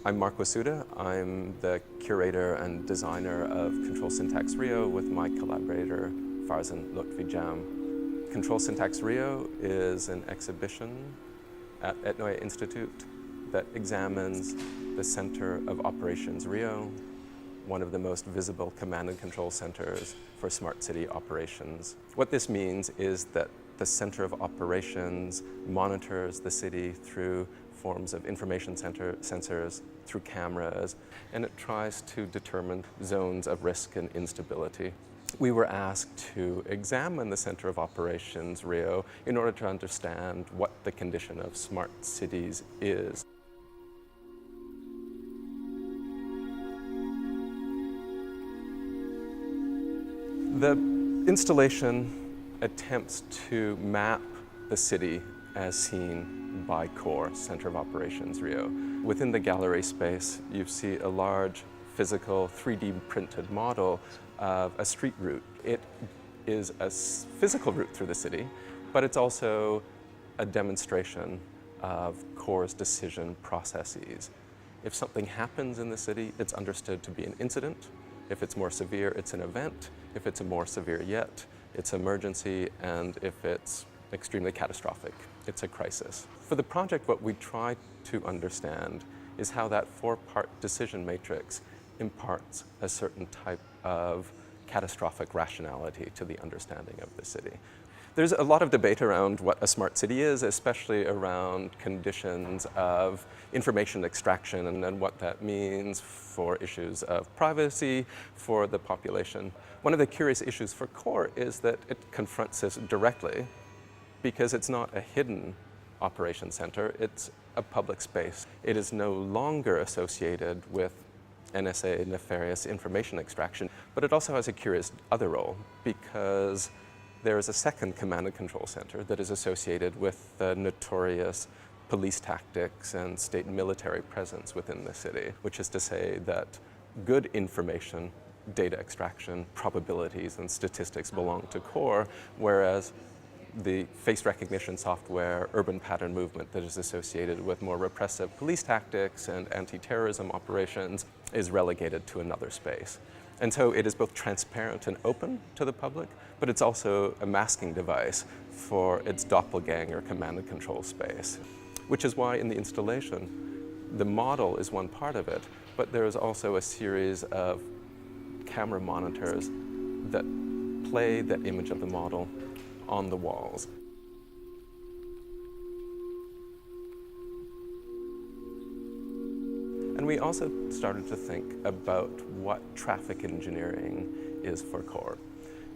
I'm Mark Wasiuta. I'm the curator and designer of Control Syntax Rio with my collaborator Farzin, Lotfi-Jam. Control Syntax Rio is an exhibition at Het Nieuwe Instituut that examines the Centro of Operações Rio, one of the most visible command and control centers for smart city operations. What this means is that the Center of Operations monitors the city through forms of information sensors, through cameras, and it tries to determine zones of risk and instability. We were asked to examine the Center of Operations Rio in order to understand what the condition of smart cities is. The installation attempts to map the city as seen by CORE, Center of Operations Rio. Within the gallery space, you see a large physical 3D printed model of a street route. It is a physical route through the city, but it's also a demonstration of CORE's decision processes. If something happens in the city, it's understood to be an incident. If it's more severe, it's an event. If it's more severe yet, it's emergency, and if it's extremely catastrophic, it's a crisis. For the project, what we try to understand is how that four-part decision matrix imparts a certain type of catastrophic rationality to the understanding of the city. There's a lot of debate around what a smart city is, especially around conditions of information extraction and what that means for issues of privacy for the population. One of the curious issues for CORE is that it confronts this directly because it's not a hidden operations center, it's a public space. It is no longer associated with NSA nefarious information extraction, but it also has a curious other role because there is a second command and control center that is associated with the notorious police tactics and state military presence within the city, which is to say that good information, data extraction, probabilities, and statistics belong to CORE, whereas the face recognition software, urban pattern movement that is associated with more repressive police tactics and anti-terrorism operations is relegated to another space. And so it is both transparent and open to the public, but it's also a masking device for its doppelganger command and control space. Which is why in the installation, the model is one part of it, but there is also a series of camera monitors that play that image of the model on the walls. And we also started to think about what traffic engineering is for CORE.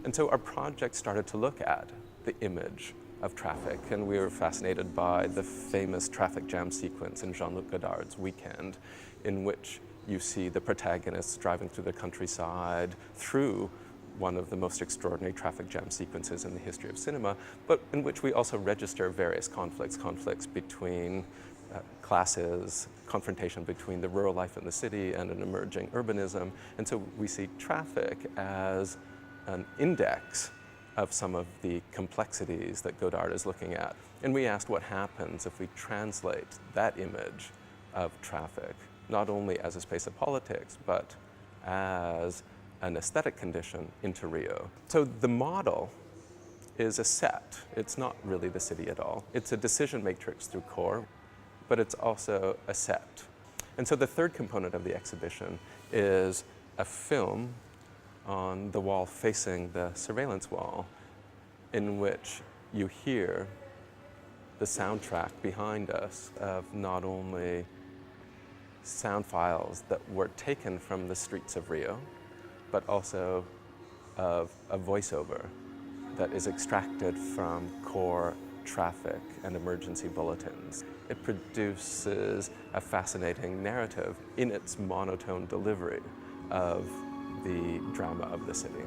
And so our project started to look at the image of traffic, and we were fascinated by the famous traffic jam sequence in Jean-Luc Godard's Weekend, in which you see the protagonists driving through the countryside through one of the most extraordinary traffic jam sequences in the history of cinema, but in which we also register various conflicts between classes, confrontation between the rural life in the city and an emerging urbanism. And so we see traffic as an index of some of the complexities that Godard is looking at. And we asked what happens if we translate that image of traffic, not only as a space of politics, but as an aesthetic condition into Rio. So the model is a set. It's not really the city at all. It's a decision matrix through CORE, but it's also a set. And so the third component of the exhibition is a film on the wall facing the surveillance wall, in which you hear the soundtrack behind us of not only sound files that were taken from the streets of Rio, but also of a voiceover that is extracted from CORE traffic and emergency bulletins. It produces a fascinating narrative in its monotone delivery of the drama of the city.